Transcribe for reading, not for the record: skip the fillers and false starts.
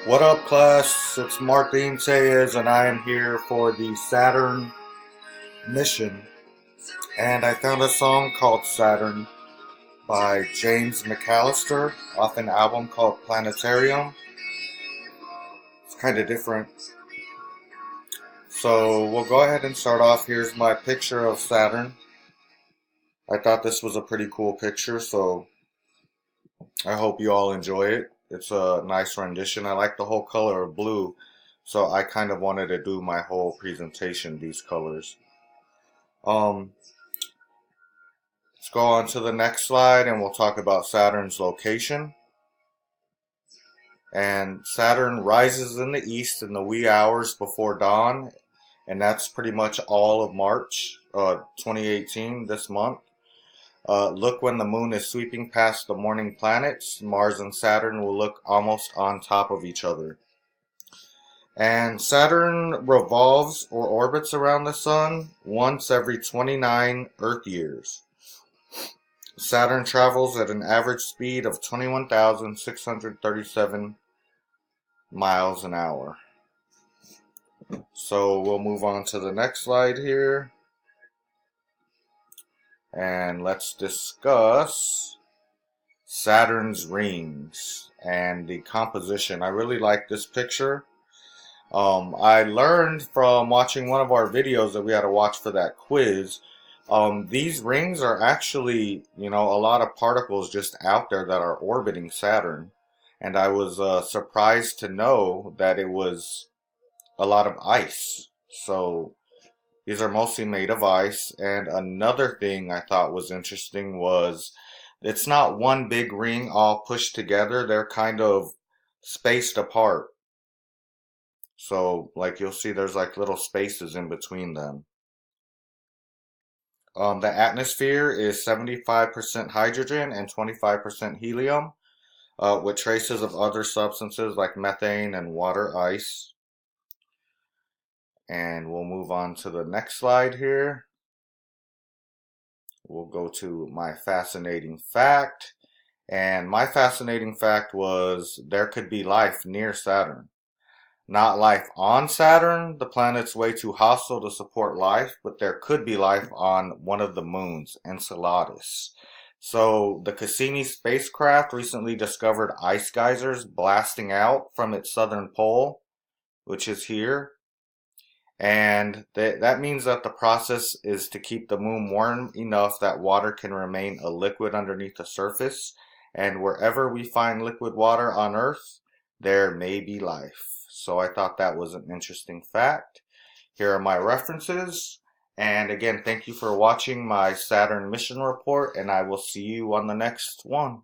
What up, class? It's Martin Sayers, and I am here for the Saturn Mission. And I found a song called Saturn by James McAllister off an album called Planetarium. It's kind of different. So we'll go ahead and start off. Here's my picture of Saturn. I thought this was a pretty cool picture, so I hope you all enjoy it. It's a nice rendition. I like the whole color of blue, so I kind of wanted to do my whole presentation these colors. Um, let's go on to the next slide and we'll talk about Saturn's location. And Saturn rises in the east in the wee hours before dawn, and that's pretty much all of March 2018, this month. Look when the moon is sweeping past the morning planets, Mars and Saturn will look almost on top of each other. And Saturn revolves or orbits around the sun once every 29 Earth years. Saturn travels at an average speed of 21,637 miles an hour. So we'll move on to the next slide here. And let's discuss Saturn's rings and the composition. I really like this picture. I learned from watching one of our videos that we had to watch for that quiz. These rings are actually, a lot of particles just out there that are orbiting Saturn. And I was surprised to know that it was a lot of ice. So these are mostly made of ice. And another thing I thought was interesting was it's not one big ring all pushed together. They're kind of spaced apart. So like you'll see there's like little spaces in between them. The atmosphere is 75% hydrogen and 25% helium, with traces of other substances like methane and water ice. And we'll move on to the next slide here. We'll go to my fascinating fact. And my fascinating fact was there could be life near Saturn. Not life on Saturn, the planet's way too hostile to support life, but there could be life on one of the moons, Enceladus. So the Cassini spacecraft recently discovered ice geysers blasting out from its southern pole, which is here. And that means that the process is to keep the moon warm enough that water can remain a liquid underneath the surface. And wherever we find liquid water on Earth, there may be life. So I thought that was an interesting fact. Here are my references. And again, thank you for watching my Saturn mission report, and I will see you on the next one.